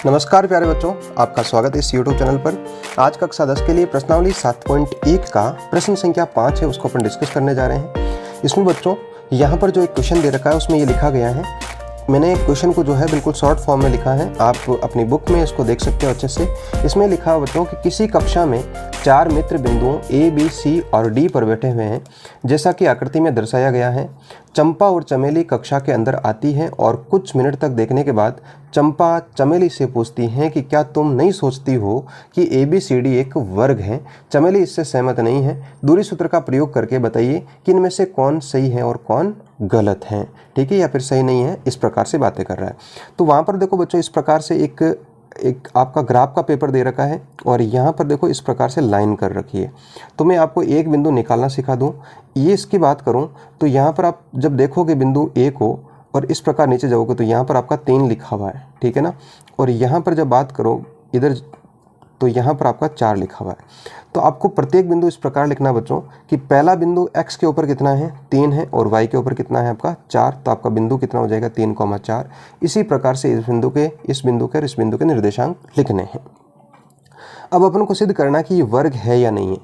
नमस्कार प्यारे बच्चों, आपका स्वागत है इस YouTube चैनल पर। आज कक्षा 10 के लिए प्रश्नावली 7.1 का प्रश्न संख्या 5 है, उसको अपन डिस्कस करने जा रहे हैं। इसमें बच्चों यहाँ पर जो एक क्वेश्चन दे रखा है उसमें ये लिखा गया है, मैंने क्वेश्चन को जो है बिल्कुल शॉर्ट फॉर्म में लिखा है, आप अपनी बुक में इसको देख सकते हो अच्छे से। इसमें लिखा है बच्चों कि किसी कक्षा में 4 मित्र बिंदुओं A, B, C और D पर बैठे हुए हैं, जैसा कि आकृति में दर्शाया गया है। चंपा और चमेली कक्षा के अंदर आती हैं और कुछ मिनट तक देखने के बाद चंपा चमेली से पूछती हैं कि क्या तुम नहीं सोचती हो कि ABCD एक वर्ग है। चमेली इससे सहमत नहीं है। दूरी सूत्र का प्रयोग करके बताइए कि इनमें से कौन सही है और कौन गलत है, ठीक है, या फिर सही नहीं है। इस प्रकार से बातें कर रहा है। तो वहाँ पर देखो बच्चों, इस प्रकार से एक आपका ग्राफ का पेपर दे रखा है और यहाँ पर देखो इस प्रकार से लाइन कर रखी है। तो मैं आपको एक बिंदु निकालना सिखा दूँ। ये इसकी बात करूँ तो यहाँ पर आप जब देखोगे बिंदु A को और इस प्रकार नीचे जाओगे तो यहाँ पर आपका 3 लिखा हुआ है, ठीक है ना। और यहाँ पर जब बात करो इधर तो यहाँ पर आपका 4 लिखा हुआ है। तो आपको प्रत्येक बिंदु इस प्रकार लिखना बच्चों कि पहला बिंदु x के ऊपर कितना है 3 है और y के ऊपर कितना है आपका 4। तो आपका बिंदु कितना हो जाएगा 3,4। इसी प्रकार से इस बिंदु के और इस बिंदु के निर्देशांक लिखने हैं। अब अपन को सिद्ध करना कि ये वर्ग है या नहीं है।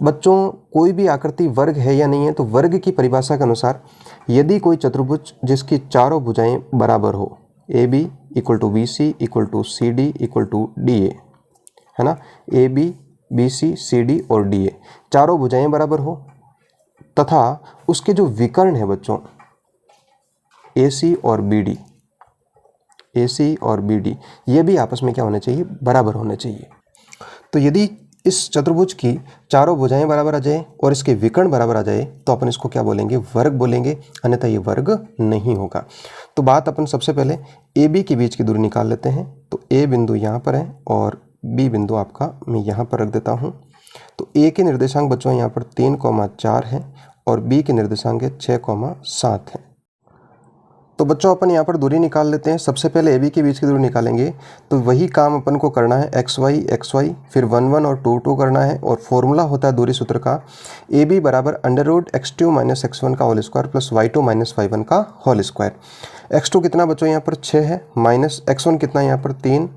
बच्चों कोई भी आकृति वर्ग है या नहीं है तो वर्ग की परिभाषा के अनुसार यदि कोई चतुर्भुज जिसकी चारों भुजाएं बराबर हो, AB = BC = CD = DA, है ना, AB BC CD और DA चारों भुजाएं बराबर हो तथा उसके जो विकर्ण है बच्चों AC और BD ये भी आपस में क्या होने चाहिए, बराबर होने चाहिए। तो यदि इस चतुर्भुज की चारों भुजाएं बराबर आ जाए और इसके विकर्ण बराबर आ जाए तो अपन इसको क्या बोलेंगे, वर्ग बोलेंगे, अन्यथा ये वर्ग नहीं होगा। तो बात अपन सबसे पहले AB के बीच की दूरी निकाल लेते हैं। तो A बिंदु यहाँ पर है और B बिंदु आपका मैं यहाँ पर रख देता हूँ। तो A के निर्देशांक बच्चों यहाँ पर 3,4 है और B के निर्देशांक है 6,7 है। तो बच्चों अपन यहाँ पर दूरी निकाल लेते हैं। सबसे पहले AB के बीच की दूरी निकालेंगे तो वही काम अपन को करना है, XY फिर 1 1 और 2 2 करना है। और फॉर्मूला होता है दूरी सूत्र का AB बराबर √x2 - x1 का whole square plus y2 - y1 का होल स्क्वायर। x2 कितना बच्चों यहाँ पर 6 है, माइनस x1 कितना यहाँ पर 3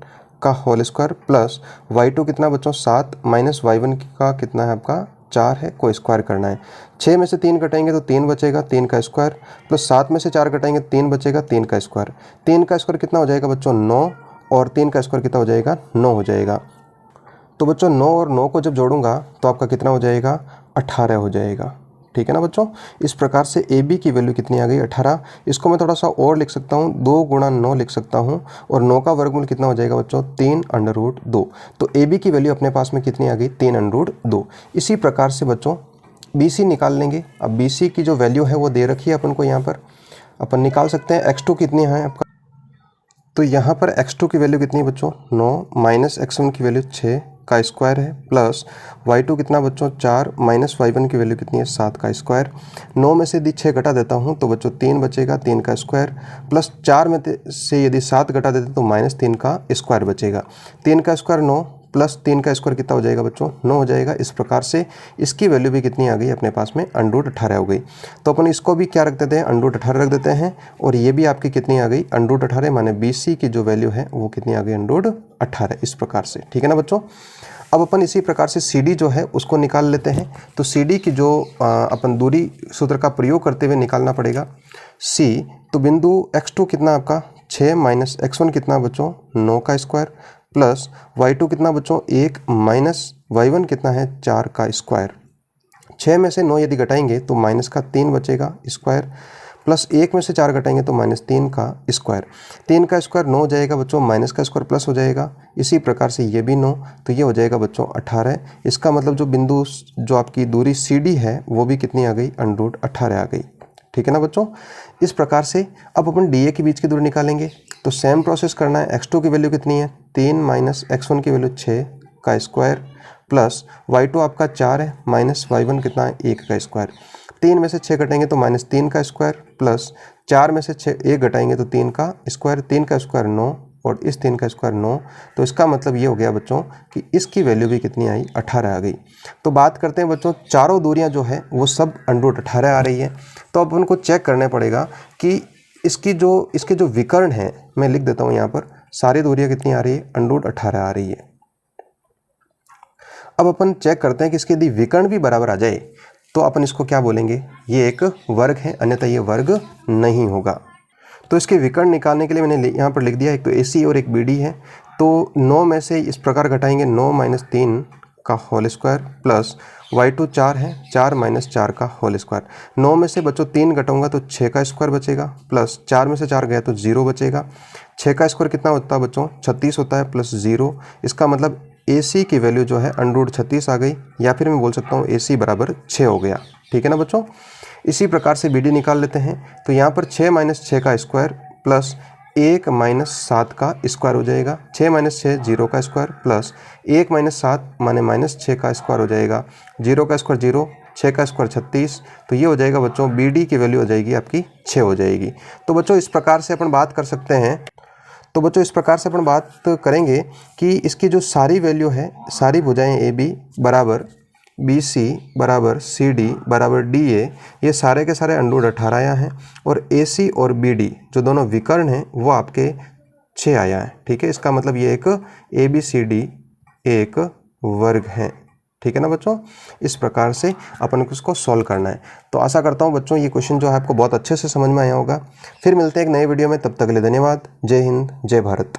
का होल स्क्वायर प्लस y2 कितना बच्चों 7 माइनस y1 का कितना है आपका 4 है, को स्क्वायर करना है। 6 में से 3 घटाएंगे तो 3 बचेगा, 3 का स्क्वायर प्लस 7 में से 4 घटाएंगे 3 बचेगा, 3 का स्क्वायर। 3 का स्क्वायर कितना हो जाएगा बच्चों 9 और 3 का स्क्वायर कितना हो जाएगा 9 हो जाएगा। तो बच्चों 9 और 9 को जब जोड़ूंगा तो आपका कितना हो जाएगा 18 हो जाएगा, ठीक है ना बच्चों। इस प्रकार से AB की वैल्यू कितनी आ गई 18। इसको मैं थोड़ा सा और लिख सकता हूँ, 2 × 9 लिख सकता हूँ और 9 का वर्गमूल कितना हो जाएगा बच्चों 3√2। तो AB की वैल्यू अपने पास में कितनी आ गई 3√2। इसी प्रकार से बच्चों BC निकाल लेंगे। अब BC की जो वैल्यू है वो दे रखी है अपन को, यहाँ पर अपन निकाल सकते हैं। x2 कितनी है आपका, तो यहाँ पर x2 की वैल्यू कितनी है बच्चों 9 माइनस x1 की वैल्यू 6 का स्क्वायर है प्लस y2 कितना बच्चों 4 माइनस y1 की वैल्यू कितनी है 7 का स्क्वायर। 9 में से यदि 6 घटा देता हूँ तो बच्चों 3 बचेगा, 3 का स्क्वायर प्लस 4 में से यदि 7 घटा देते तो -3 का स्क्वायर बचेगा। 3 का स्क्वायर 9 प्लस 3 का स्क्वायर कितना हो जाएगा बच्चों 9 हो जाएगा। इस प्रकार से इसकी वैल्यू भी कितनी आ गई अपने पास में √18 हो गई। तो अपन इसको भी क्या रख देते हैं √18 रख देते हैं और ये भी आपकी कितनी आ गई √18, माने BC की जो वैल्यू है वो कितनी आ गई √18। इस प्रकार से, ठीक है ना बच्चों। अब अपन इसी प्रकार से CD जो है उसको निकाल लेते हैं। तो CD की जो अपन दूरी सूत्र का प्रयोग करते हुए निकालना पड़ेगा C। तो बिंदु x2 कितना आपका 6 माइनस x1 कितना बच्चों 9 का स्क्वायर प्लस y2 कितना बच्चों 1 माइनस y1 कितना है 4 का स्क्वायर। 6 में से 9 यदि घटाएंगे तो माइनस का 3 बचेगा स्क्वायर प्लस 1 में से 4 घटाएंगे तो -3 का स्क्वायर। 3 का स्क्वायर 9 हो जाएगा बच्चों, माइनस का स्क्वायर प्लस हो जाएगा। इसी प्रकार से ये भी 9, तो ये हो जाएगा बच्चों 18। इसका मतलब जो बिंदु जो आपकी दूरी CD है वो भी कितनी आ गई √18 आ गई, ठीक है ना बच्चों। इस प्रकार से अब अपन DA के बीच की दूरी निकालेंगे। तो सेम प्रोसेस करना है। x2 की वैल्यू कितनी है 3 माइनस x1 की वैल्यू 6 का स्क्वायर प्लस y2 आपका 4 है माइनस y1 कितना है 1 का स्क्वायर। 3 में से 6 घटाएंगे तो -3 का स्क्वायर प्लस 4 में से 1 घटाएंगे तो 3 का स्क्वायर, 3 का स्क्वायर 9 और इस 3 का स्क्वायर 9। तो इसका मतलब ये हो गया बच्चों कि इसकी वैल्यू भी कितनी आई 18 आ गई। तो बात करते हैं बच्चों चारों दूरियां जो है वो सब √18 आ रही है। तो अब उनको चेक करना पड़ेगा कि इसके जो विकर्ण हैं, मैं लिख देता हूँ यहाँ पर सारी दूरियां कितनी आ रही है, √18 आ रही है। अब अपन चेक करते हैं कि इसके यदि विकर्ण भी बराबर आ जाए तो अपन इसको क्या बोलेंगे, ये एक वर्ग है, अन्यथा ये वर्ग नहीं होगा। तो इसके विकर्ण निकालने के लिए मैंने यहाँ पर लिख दिया, एक तो AC और एक BD है। तो 9 में से इस प्रकार घटाएंगे, 9 - 3 का होल स्क्वायर प्लस y2 4 है, 4 - 4 का होल स्क्वायर। 9 में से बच्चों 3 घटाऊंगा तो 6 का स्क्वायर बचेगा, प्लस 4 में से 4 गया तो 0 बचेगा। 6 का स्क्वायर कितना होता है बच्चों, 36 होता है, प्लस 0। इसका मतलब AC की वैल्यू जो है √36 आ गई, या फिर मैं बोल सकता हूँ AC बराबर 6 हो गया। ठीक है ना बच्चों। इसी प्रकार से BD निकाल लेते हैं। तो यहाँ पर 6 - 6 का स्क्वायर प्लस 1 - 7 का स्क्वायर हो जाएगा। 6 - 6 0 का स्क्वायर प्लस 1 - 7 माने -6 का स्क्वायर हो जाएगा। 0 का स्क्वायर 0, 6 का स्क्वायर 36। तो ये हो जाएगा बच्चों, BD की वैल्यू हो जाएगी आपकी 6 हो जाएगी। तो बच्चों इस प्रकार से अपन बात कर सकते हैं। तो बच्चों इस प्रकार से अपन बात करेंगे कि इसकी जो सारी वैल्यू है, सारी भुजाएं AB बराबर BC बराबर CD बराबर DA, ये सारे के सारे √18 आया हैं, और AC और BD जो दोनों विकर्ण हैं वो आपके 6 आया है। ठीक है, इसका मतलब ये एक ABCD एक वर्ग है। ठीक है ना बच्चों। इस प्रकार से अपन को इसको सॉल्व करना है। तो आशा करता हूँ बच्चों ये क्वेश्चन जो है आपको बहुत अच्छे से समझ में आया होगा। फिर मिलते हैं एक नए वीडियो में, तब तक के लिए धन्यवाद। जय हिंद, जय भारत।